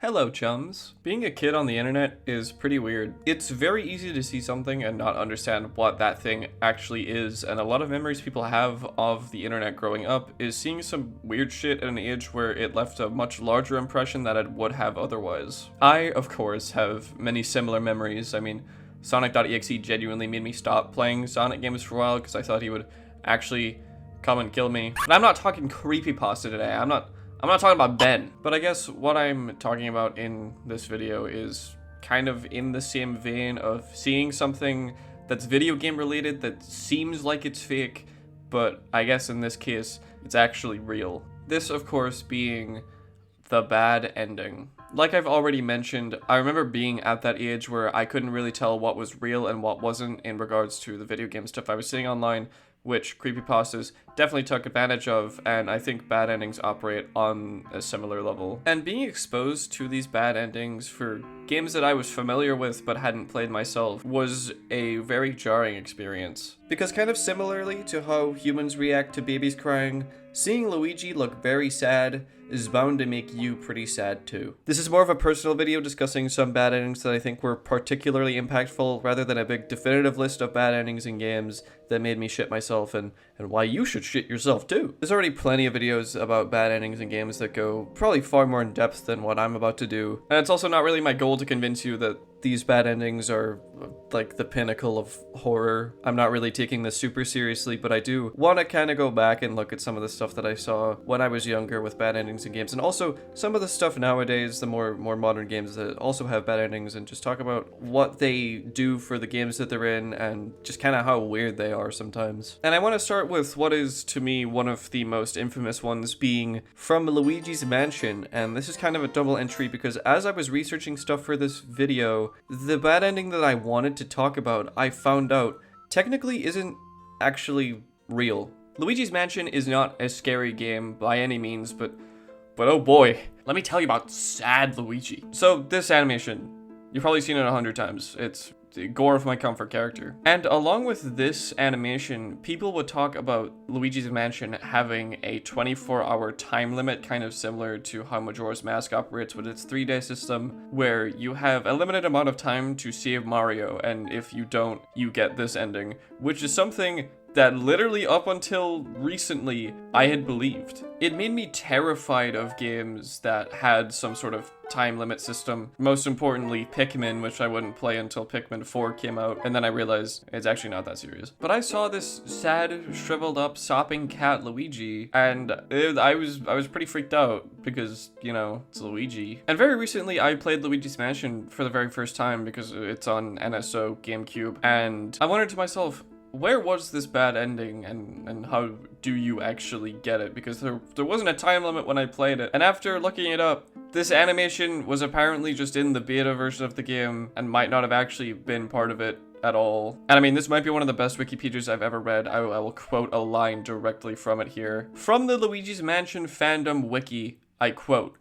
Hello, chums. Being a kid on the internet is pretty weird. It's very easy to see something and not understand what that thing actually is, and a lot of memories people have of the internet growing up is seeing some weird shit at an age where it left a much larger impression than it would have otherwise. I, of course, have many similar memories. I mean, Sonic.exe genuinely made me stop playing Sonic games for a while because I thought he would actually come and kill me. But I'm not talking creepypasta today. I'm not talking about Ben, but I guess what I'm talking about in this video is kind of in the same vein of seeing something that's video game related that seems like it's fake, but I guess in this case, it's actually real. This, of course, being the bad ending. Like I've already mentioned, I remember being at that age where I couldn't really tell what was real and what wasn't in regards to the video game stuff I was seeing online, which creepypastas definitely took advantage of, and I think bad endings operate on a similar level. And being exposed to these bad endings for games that I was familiar with but hadn't played myself was a very jarring experience. Because kind of similarly to how humans react to babies crying, seeing Luigi look very sad is bound to make you pretty sad too. This is more of a personal video discussing some bad endings that I think were particularly impactful rather than a big definitive list of bad endings in games that made me shit myself and why you should shit yourself too. There's already plenty of videos about bad endings in games that go probably far more in depth than what I'm about to do. And it's also not really my goal to convince you that these bad endings are like the pinnacle of horror. I'm not really taking this super seriously, but I do want to kind of go back and look at some of the stuff that I saw when I was younger with bad endings in games, and also some of the stuff nowadays, the more modern games that also have bad endings, and just talk about what they do for the games that they're in and just kind of how weird they are sometimes. And I want to start with what is to me one of the most infamous ones, being from Luigi's Mansion, and this is kind of a double entry because as I was researching stuff for this video, the bad ending that I wanted to talk about, I found out, technically isn't actually real. Luigi's Mansion is not a scary game by any means, but oh boy, let me tell you about sad Luigi. So this animation, you've probably seen it 100 times. It's the gore of my comfort character. And along with this animation, people would talk about Luigi's Mansion having a 24-hour time limit, kind of similar to how Majora's Mask operates with its 3-day system, where you have a limited amount of time to save Mario, and if you don't, you get this ending, which is something that literally up until recently I had believed. It made me terrified of games that had some sort of time limit system. Most importantly, Pikmin, which I wouldn't play until Pikmin 4 came out, and then I realized it's actually not that serious. But I saw this sad, shriveled up, sopping cat Luigi, and I was pretty freaked out because, you know, it's Luigi. And very recently I played Luigi's Mansion for the very first time because it's on NSO GameCube, and I wondered to myself, where was this bad ending, and how do you actually get it? Because there wasn't a time limit when I played it. And after looking it up, this animation was apparently just in the beta version of the game and might not have actually been part of it at all. And I mean, this might be one of the best Wikipedias I've ever read. I will quote a line directly from it here. From the Luigi's Mansion fandom wiki, I quote,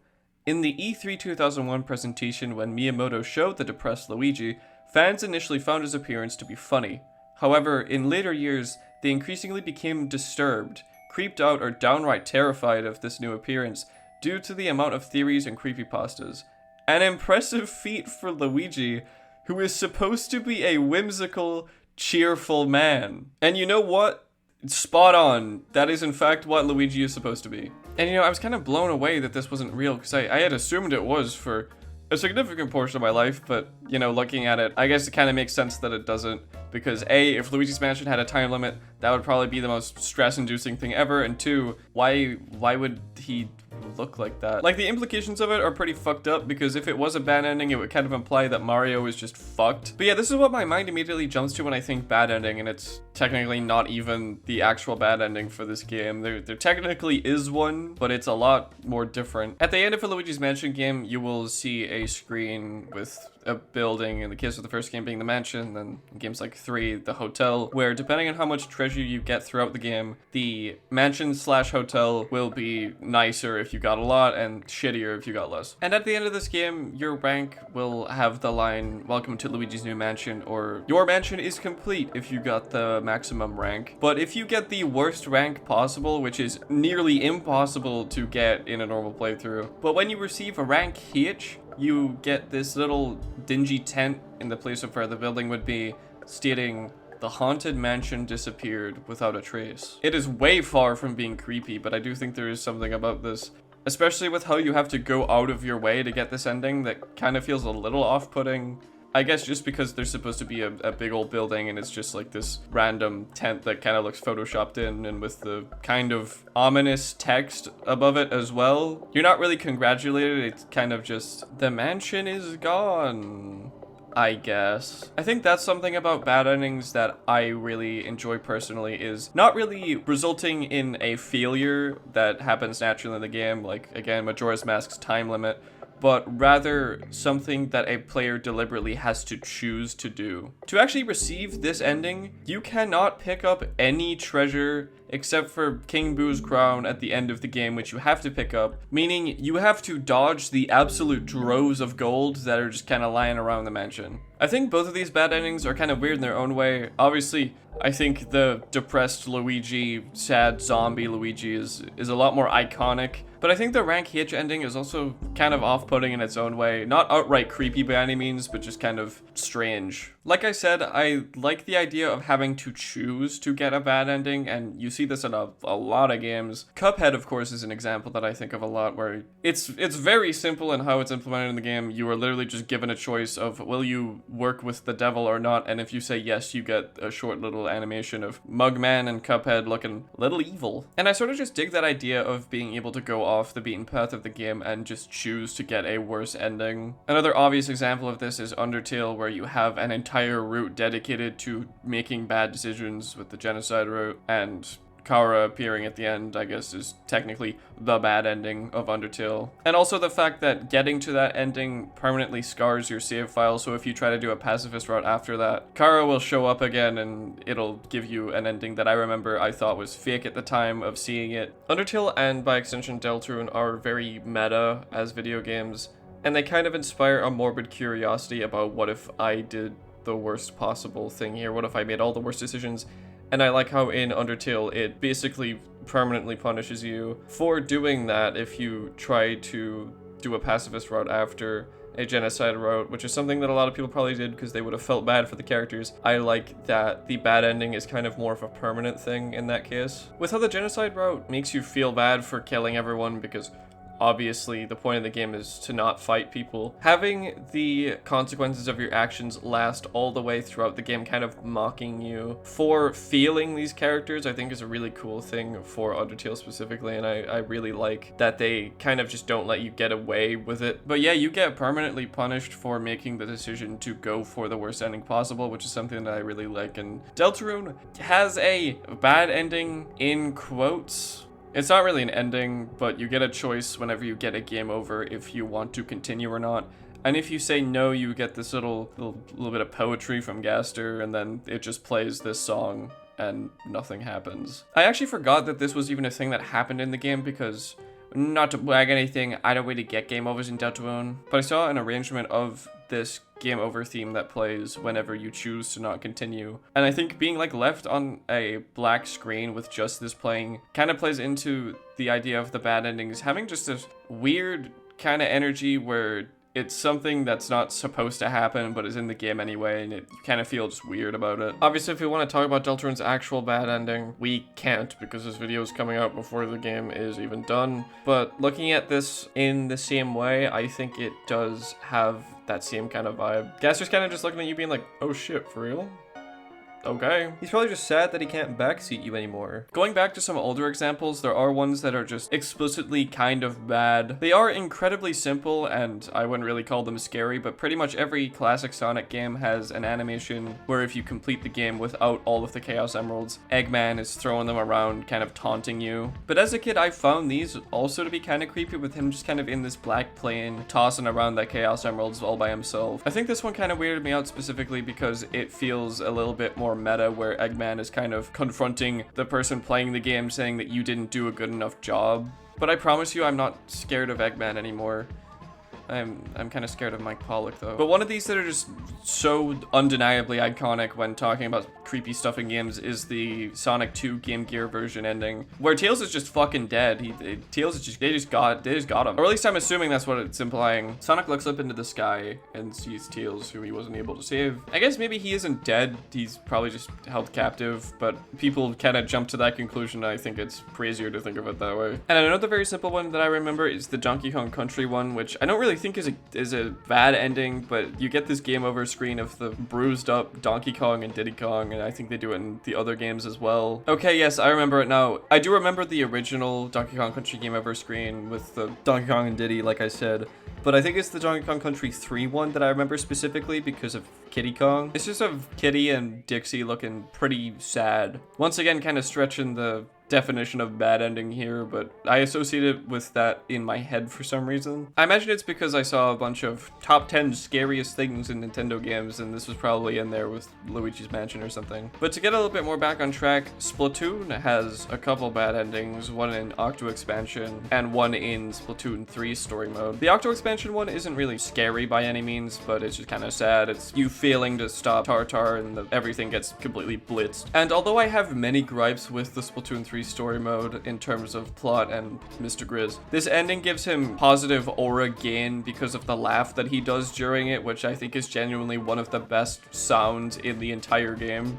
"In the E3 2001 presentation when Miyamoto showed the depressed Luigi, fans initially found his appearance to be funny. However, in later years, they increasingly became disturbed, creeped out, or downright terrified of this new appearance due to the amount of theories and creepypastas. An impressive feat for Luigi, who is supposed to be a whimsical, cheerful man." And you know what? Spot on. That is in fact what Luigi is supposed to be. And you know, I was kind of blown away that this wasn't real, because I had assumed it was for a significant portion of my life, but, you know, looking at it, I guess it kind of makes sense that it doesn't, because A, if Luigi's Mansion had a time limit, that would probably be the most stress-inducing thing ever, and 2, why would he look like that? Like, the implications of it are pretty fucked up, because if it was a bad ending, it would kind of imply that Mario is just fucked. But yeah, this is what my mind immediately jumps to when I think bad ending, and it's technically not even the actual bad ending for this game. There technically is one, but it's a lot more different. At the end of a Luigi's Mansion game, you will see a screen with a building, in the case of the first game being the mansion, then in games like 3, the hotel, where depending on how much treasure you get throughout the game, the mansion/hotel will be nicer if you got a lot and shittier if you got less. And at the end of this game, your rank will have the line, "Welcome to Luigi's new mansion," or "Your mansion is complete" if you got the maximum rank. But if you get the worst rank possible, which is nearly impossible to get in a normal playthrough, but when you receive a rank H, you get this little dingy tent in the place of where the building would be, stating, "The haunted mansion disappeared without a trace." It is way far from being creepy, but I do think there is something about this, especially with how you have to go out of your way to get this ending, that kind of feels a little off-putting. I guess just because there's supposed to be a big old building and it's just like this random tent that kind of looks photoshopped in, and with the kind of ominous text above it as well. You're not really congratulated, it's kind of just, the mansion is gone, I guess. I think that's something about bad endings that I really enjoy personally, is not really resulting in a failure that happens naturally in the game, like, again, Majora's Mask's time limit, but rather something that a player deliberately has to choose to do. To actually receive this ending, you cannot pick up any treasure except for King Boo's crown at the end of the game, which you have to pick up, meaning you have to dodge the absolute droves of gold that are just kind of lying around the mansion. I think both of these bad endings are kind of weird in their own way. Obviously, I think the depressed Luigi, sad zombie Luigi is a lot more iconic, but I think the Rank H ending is also kind of off-putting in its own way. Not outright creepy by any means, but just kind of strange. Like I said, I like the idea of having to choose to get a bad ending, and you see this in a lot of games. Cuphead, of course, is an example that I think of a lot, where it's very simple in how it's implemented in the game. You are literally just given a choice of, will you work with the devil or not, and if you say yes, you get a short little animation of Mugman and Cuphead looking a little evil. And I sort of just dig that idea of being able to go off the beaten path of the game and just choose to get a worse ending. Another obvious example of this is Undertale, where you have an entire route dedicated to making bad decisions with the genocide route, and Kara appearing at the end, I guess, is technically the bad ending of Undertale. And also the fact that getting to that ending permanently scars your save file, so if you try to do a pacifist route after that, Kara will show up again and it'll give you an ending that I remember I thought was fake at the time of seeing it. Undertale, and by extension Deltarune, are very meta as video games, and they kind of inspire a morbid curiosity about what if I did the worst possible thing here, what if I made all the worst decisions. And I like how in Undertale it basically permanently punishes you for doing that if you try to do a pacifist route after a genocide route, which is something that a lot of people probably did because they would have felt bad for the characters. I like that the bad ending is kind of more of a permanent thing in that case. With how the genocide route makes you feel bad for killing everyone, because obviously the point of the game is to not fight people, having the consequences of your actions last all the way throughout the game, kind of mocking you for feeling these characters, I think is a really cool thing for Undertale specifically, and I really like that they kind of just don't let you get away with it. But yeah, you get permanently punished for making the decision to go for the worst ending possible, which is something that I really like. And Deltarune has a bad ending in quotes. It's not really an ending, but you get a choice whenever you get a game over if you want to continue or not. And if you say no, you get this little bit of poetry from Gaster, and then it just plays this song and nothing happens. I actually forgot that this was even a thing that happened in the game, because, not to brag anything, I don't really get game overs in Deltarune, but I saw an arrangement of this game over theme that plays whenever you choose to not continue. And I think being like left on a black screen with just this playing kind of plays into the idea of the bad endings having just this weird kind of energy where it's something that's not supposed to happen but is in the game anyway, and it kind of feels weird about it. Obviously, if we want to talk about Deltarune's actual bad ending, we can't, because this video is coming out before the game is even done. But looking at this in the same way, I think it does have that same kind of vibe. Gaster's kind of just looking at you being like, oh shit, for real? Okay. He's probably just sad that he can't backseat you anymore. Going back to some older examples, there are ones that are just explicitly kind of bad. They are incredibly simple, and I wouldn't really call them scary, but pretty much every classic Sonic game has an animation where if you complete the game without all of the Chaos Emeralds, Eggman is throwing them around, kind of taunting you. But as a kid, I found these also to be kind of creepy, with him just kind of in this black plane, tossing around the Chaos Emeralds all by himself. I think this one kind of weirded me out specifically because it feels a little bit more meta, where Eggman is kind of confronting the person playing the game, saying that you didn't do a good enough job. But I promise you, I'm not scared of Eggman anymore. I'm kind of scared of Mike Pollock though. But one of these that are just so undeniably iconic when talking about creepy stuff in games is the Sonic 2 Game Gear version ending, where Tails is just fucking dead. Tails is just, they just got him. Or at least I'm assuming that's what it's implying. Sonic looks up into the sky and sees Tails, who he wasn't able to save. I guess maybe he isn't dead. He's probably just held captive, but people kind of jump to that conclusion. I think it's crazier to think of it that way. And another very simple one that I remember is the Donkey Kong Country one, which I don't really think is a bad ending, but you get this game over screen of the bruised up Donkey Kong and Diddy Kong, and I think they do it in the other games as well. Okay, yes, I remember it now. I do remember the original Donkey Kong Country game over screen with the Donkey Kong and Diddy, like I said. But I think it's the Donkey Kong Country 3 one that I remember specifically because of Kiddy Kong. It's just of Kiddy and Dixie looking pretty sad. Once again, kind of stretching the definition of bad ending here, but I associate it with that in my head for some reason. I imagine it's because I saw a bunch of top 10 scariest things in Nintendo games, and this was probably in there with Luigi's Mansion or something. But to get a little bit more back on track, Splatoon has a couple bad endings, one in Octo Expansion and one in Splatoon 3 story mode. The Octo Expansion one isn't really scary by any means, but it's just kind of sad. It's you failing to stop Tartar and everything gets completely blitzed. And although I have many gripes with the Splatoon 3 story mode in terms of plot and Mr. Grizz, this ending gives him positive aura gain because of the laugh that he does during it, which I think is genuinely one of the best sounds in the entire game.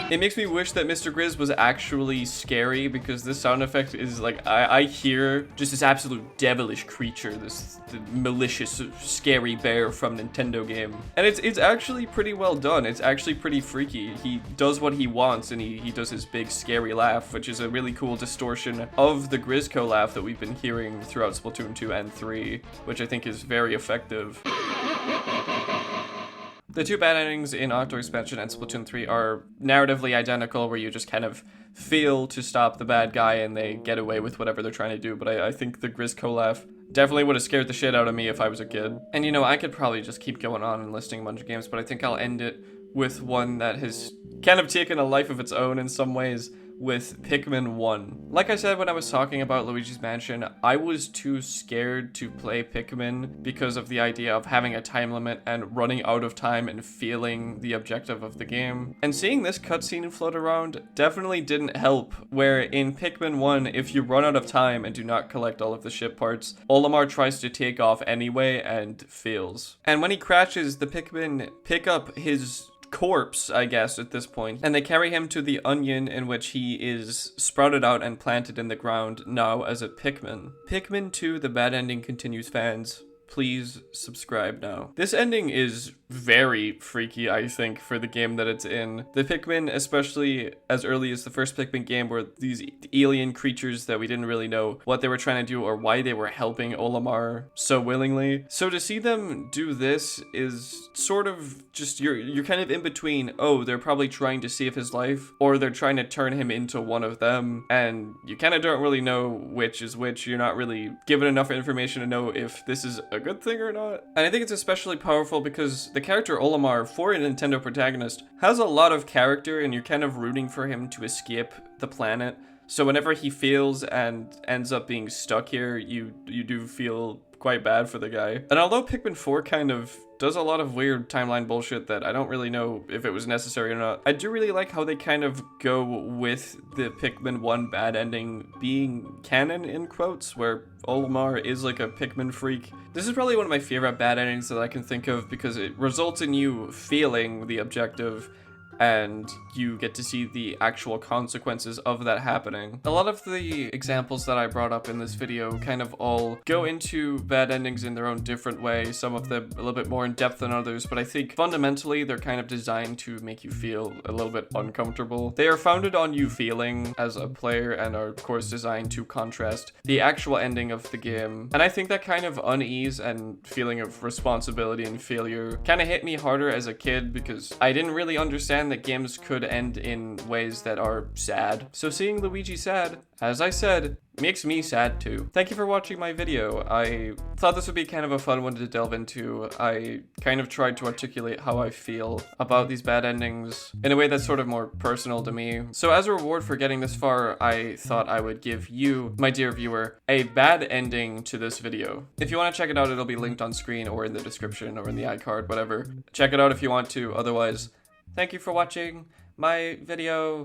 It makes me wish that Mr. Grizz was actually scary, because this sound effect is like, I hear just this absolute devilish creature, this malicious, scary bear from Nintendo game. And it's actually pretty well done. It's actually pretty freaky. He does what he wants, and he does his big scary laugh, which is a really cool distortion of the Grizzco laugh that we've been hearing throughout Splatoon 2 and 3, which I think is very effective. The two bad endings in Octo Expansion and Splatoon 3 are narratively identical, where you just kind of fail to stop the bad guy and they get away with whatever they're trying to do, but I think the Grizzco laugh definitely would have scared the shit out of me if I was a kid. And you know, I could probably just keep going on and listing a bunch of games, but I think I'll end it with one that has kind of taken a life of its own in some ways, with Pikmin 1. Like I said when I was talking about Luigi's Mansion, I was too scared to play Pikmin because of the idea of having a time limit and running out of time and failing the objective of the game. And seeing this cutscene float around definitely didn't help, where in Pikmin 1, if you run out of time and do not collect all of the ship parts, Olimar tries to take off anyway and fails. And when he crashes, the Pikmin pick up his corpse, I guess, at this point, and they carry him to the onion in which he is sprouted out and planted in the ground now as a Pikmin. Pikmin 2, The Bad Ending Continues fans, please subscribe now. This ending is very freaky, I think, for the game that it's in. The Pikmin, especially as early as the first Pikmin game, were these alien creatures that we didn't really know what they were trying to do or why they were helping Olimar so willingly. So to see them do this is sort of just, you're kind of in between, oh, they're probably trying to save his life, or they're trying to turn him into one of them, and you kind of don't really know which is which. You're not really given enough information to know if this is a good thing or not. And I think it's especially powerful because the character Olimar, for a Nintendo protagonist, has a lot of character, and you're kind of rooting for him to escape the planet. So whenever he fails and ends up being stuck here, you do feel quite bad for the guy. And although Pikmin 4 kind of does a lot of weird timeline bullshit that I don't really know if it was necessary or not, I do really like how they kind of go with the Pikmin 1 bad ending being canon, in quotes, where Olimar is like a Pikmin freak. This is probably one of my favorite bad endings that I can think of, because it results in you failing the objective and you get to see the actual consequences of that happening. A lot of the examples that I brought up in this video kind of all go into bad endings in their own different way, some of them a little bit more in depth than others, but I think fundamentally they're kind of designed to make you feel a little bit uncomfortable. They are founded on you feeling as a player and are of course designed to contrast the actual ending of the game. And I think that kind of unease and feeling of responsibility and failure kind of hit me harder as a kid, because I didn't really understand understand that games could end in ways that are sad. So seeing Luigi sad, as I said, makes me sad too. Thank you for watching my video. I thought this would be kind of a fun one to delve into. I kind of tried to articulate how I feel about these bad endings in a way that's sort of more personal to me. So as a reward for getting this far, I thought I would give you, my dear viewer, a bad ending to this video. If you want to check it out, it'll be linked on screen or in the description or in the iCard, whatever. Check it out if you want to. Otherwise, thank you for watching my video.